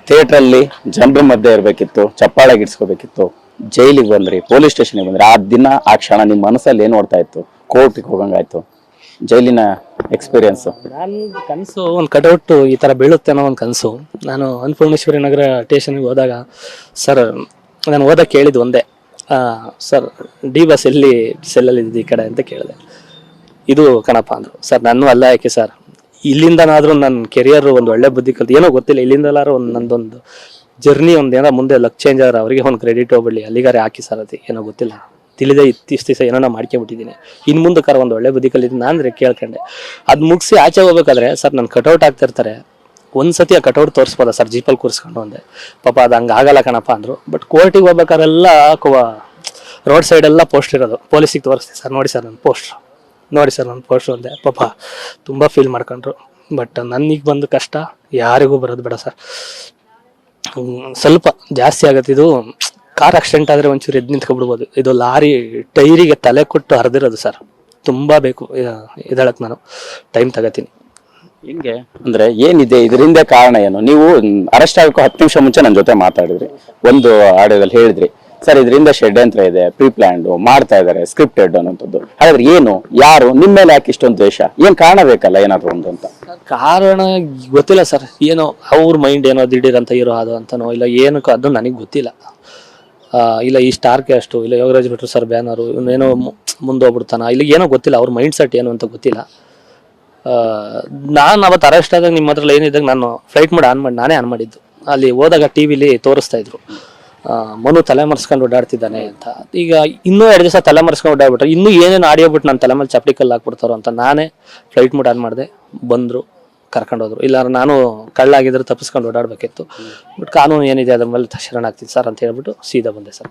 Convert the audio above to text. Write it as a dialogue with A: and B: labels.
A: ಥಿಯೇಟ್ರಲ್ಲಿ ಜನರ ಮಧ್ಯೆ ಇರಬೇಕಿತ್ತು, ಚಪ್ಪಾಳೆ ಗಿಡ್ಸ್ಕೋಬೇಕಿತ್ತು. ಜೈಲಿಗೆ ಬಂದ್ರಿ, ಪೊಲೀಸ್ ಸ್ಟೇಷನ್ಗೆ ಬಂದ್ರಿ. ಆ ದಿನ ಆ ಕ್ಷಣ ನಿಮ್ಮ ಮನಸ್ಸಲ್ಲಿ ಏನು ಓಡ್ತಾ ಇತ್ತು? ಕೋರ್ಟಿಗೆ ಹೋಗಂಗಾಯ್ತು, ಜೈಲಿನ ಎಕ್ಸ್ಪೀರಿಯನ್ಸ್.
B: ನನ್ನ ಕನಸು ಒಂದು ಕಟೌಟ್ ಈ ಥರ ಬೀಳುತ್ತೆ ಅನ್ನೋ ಒಂದು ಕನಸು. ನಾನು ಅನ್ನಪೂರ್ಣೇಶ್ವರಿ ನಗರ ಸ್ಟೇಷನ್ಗೆ ಹೋದಾಗ ಸರ್ ನಾನು ಓದಕ್ಕೆ ಕೇಳಿದ್ದು ಒಂದೇ, ಸರ್ ಡಿ ಬಸ್ ಎಲ್ಲಿ ಸೆಲ್ಲಲ್ಲಿ ಇದ್ದಿದ್ದು ಈ ಕಡೆ ಅಂತ ಕೇಳಿದೆ. ಇದು ಕಣಪ್ಪ ಅಂದರು. ಸರ್ ನಾನು ಅಲ್ಲ, ಯಾಕೆ ಸರ್ ಇಲ್ಲಿಂದನಾದರೂ ನನ್ನ ಕೆರಿಯರ್ ಒಂದು ಒಳ್ಳೆ ಬುದ್ಧಿ ಕಲ್ತು ಏನೋ ಗೊತ್ತಿಲ್ಲ, ಇಲ್ಲಿಂದಲಾರು ಒಂದು ನಂದೊಂದು ಜರ್ನಿ ಒಂದು ಏನೋ ಮುಂದೆ ಲಕ್ ಚೇಂಜ್ ಆದ್ರೆ ಅವರಿಗೆ ಒಂದು ಕ್ರೆಡಿಟ್ ಹೋಗ್ಬಿಡಲಿ, ಅಲ್ಲಿಗಾರೆ ಹಾಕಿ ಸರ್ ಅದು ಏನೋ ಗೊತ್ತಿಲ್ಲ, ತಿಳಿದೇ ಇಷ್ಟು ದಿವಸ ಏನೋ ನಾನು ಮಾಡ್ಕೊಂಬಿಟ್ಟಿದ್ದೀನಿ, ಇನ್ನು ಮುಂದಕ್ಕಾರ ಒಂದು ಒಳ್ಳೆ ಬುದ್ಧಿ ಕಲಿತೀನಿ ನಾನು ಕೇಳ್ಕೊಂಡೆ. ಅದು ಮುಗಿಸಿ ಆಚೆ ಹೋಗ್ಬೇಕಾದ್ರೆ ಸರ್ ನನ್ನ ಕಟೌಟ್ ಆಗ್ತಿರ್ತಾರೆ, ಒಂದ್ಸತಿ ಆ ಕಟೌಟ್ ತೋರಿಸ್ಬೋದ ಸರ್ ಜೀಪಲ್ಲಿ ಕೂರಿಸ್ಕೊಂಡು ಅಂದೆ. ಪಾಪ ಅದು ಹಂಗೆ ಆಗಲ್ಲ ಕಣಪ್ಪ ಅಂದರು. ಬಟ್ ಕೋರ್ಟಿಗೆ ಹೋಗ್ಬೇಕಾರೆಲ್ಲ ರೋಡ್ ಸೈಡೆಲ್ಲ ಪೋಸ್ಟ್ ಇರೋದು, ಪೊಲೀಸಿಗೆ ತೋರಿಸ್ತೀವಿ ಸರ್ ನೋಡಿ ಸರ್ ನನ್ನ ಪೋಸ್ಟ್ರು, ನೋಡಿ ಸರ್ ನನ್ನ ಪೋಸ್ಟ್ರು ಅಂದೆ. ಪಾಪ ತುಂಬ ಫೀಲ್ ಮಾಡ್ಕೊಂಡ್ರು. ಬಟ್ ನನಗೆ ಬಂದು ಕಷ್ಟ ಯಾರಿಗೂ ಬರೋದು ಬೇಡ ಸರ್. ಸ್ವಲ್ಪ ಜಾಸ್ತಿ ಆಗತ್ತೆ. ಇದು ಕಾರ್ ಆಕ್ಸಿಡೆಂಟ್ ಆದರೆ ಒಂಚೂರು ಎದ್ದು ನಿಂತ್ಕೊಬಿಡ್ಬೋದು, ಇದು ಲಾರಿ ಟೈರಿಗೆ ತಲೆ ಕೊಟ್ಟು ಹರಿದಿರೋದು ಸರ್. ತುಂಬ ಬೇಕು ಇದಳಕ್ಕೆ ನಾನು ಟೈಮ್ ತಗೋತೀನಿ.
A: ಹಿಂಗೆ ಅಂದ್ರೆ ಏನಿದೆ ಇದರಿಂದ ಕಾರಣ ಏನು? ನೀವು ಅರೆಸ್ಟ್ ಆಗೋಕ್ಕೂ 10 ನಿಮಿಷ ಮುಂಚೆ ನನ್ನ ಜೊತೆ ಮಾತಾಡಿದ್ರಿ, ಒಂದು ಆಡಿಯೋದಲ್ಲಿ ಹೇಳಿದ್ರಿ ಸರ್ ಇದರಿಂದ ಷಡ್ಯಂತ್ರ ಇದೆ, ಪ್ರೀ ಪ್ಲಾನ್ಡ್ ಮಾಡ್ತಾ ಇದಾರೆ, ಸ್ಕ್ರಿಪ್ಟೆಡ್ ಅನ್ನೋಂಥದ್ದು. ಹಾಗಾದ್ರೆ ಏನು, ಯಾರು, ನಿಮ್ಮ ಮೇಲೆ ಯಾಕೆ ಇಷ್ಟೊಂದು ದ್ವೇಷ? ಏನ್ ಕಾರಣ ಬೇಕಲ್ಲ ಏನಾದ್ರು ಒಂದು ಅಂತ?
B: ಕಾರಣ ಗೊತ್ತಿಲ್ಲ ಸರ್, ಏನೋ ಅವ್ರ ಮೈಂಡ್ ಏನೋ ದಿಢೀರಂತ ಇರೋ ಅದು ಅಂತನೋ ಇಲ್ಲ ಏನಕ್ಕೋ ಅದು ನನಗೆ ಗೊತ್ತಿಲ್ಲ. ಇಲ್ಲ ಈ ಸ್ಟಾರ್ಗೆ ಅಷ್ಟು, ಇಲ್ಲ ಯೋಗರಾಜ್ ಭಟ್ರು ಸರ್ ಬ್ಯಾನರು ಏನೋ ಮುಂದೋಗ್ಬಿಡ್ತಾನ, ಇಲ್ಲಿ ಏನೋ ಗೊತ್ತಿಲ್ಲ, ಅವ್ರ ಮೈಂಡ್ ಸೆಟ್ ಏನು ಅಂತ ಗೊತ್ತಿಲ್ಲ. ನಾನು ಅವತ್ತು ಅರೆಸ್ಟ್ ಆದಾಗ ನಿಮ್ಮ ಹತ್ರ ಏನಿದ್ದಾಗ ನಾನು ಫ್ಲೈಟ್ ಮೋಡ್ ನಾನೇ ಆನ್ ಮಾಡಿದ್ದು. ಅಲ್ಲಿ ಹೋದಾಗ ಟಿವಿಲಿ ತೋರಿಸ್ತಾ ಇದ್ರು ಮನು ತಲೆ ಮರೆಸ್ಕೊಂಡು ಓಡಾಡ್ತಿದ್ದಾನೆ ಅಂತ. ಈಗ ಇನ್ನೂ 2 ದಿವಸ ತಲೆ ಮರೆಸ್ಕೊಂಡು ಓಡಾಡ್ಬಿಟ್ರೆ ಇನ್ನೂ ಏನೇನು ಆಡಿಯೋ ಬಿಟ್ಟು ನನ್ನ ತಲೆ ಮೇಲೆ ಚಪ್ಪಲಿ ಕಲ್ಲು ಹಾಕ್ಬಿಡ್ತಾರೋ ಅಂತ ನಾನೇ ಫ್ಲೈಟ್ ಮೋಡ್ ಆನ್ ಮಾಡಿದೆ. ಬಂದರು, ಕರ್ಕೊಂಡೋದ್ರು. ಇಲ್ಲ ನಾನು ಕಳ್ಳಾಗಿದ್ರೆ ತಪ್ಪಿಸ್ಕೊಂಡು ಓಡಾಡಬೇಕಿತ್ತು. ಬಟ್ ಕಾನೂನು ಏನಿದೆ ಅದ್ರ ಮೇಲೆ ಶರಣಾಗ್ತಿತ್ತು ಸರ್ ಅಂತ ಹೇಳ್ಬಿಟ್ಟು ಸೀದಾ ಬಂದೆ ಸರ್.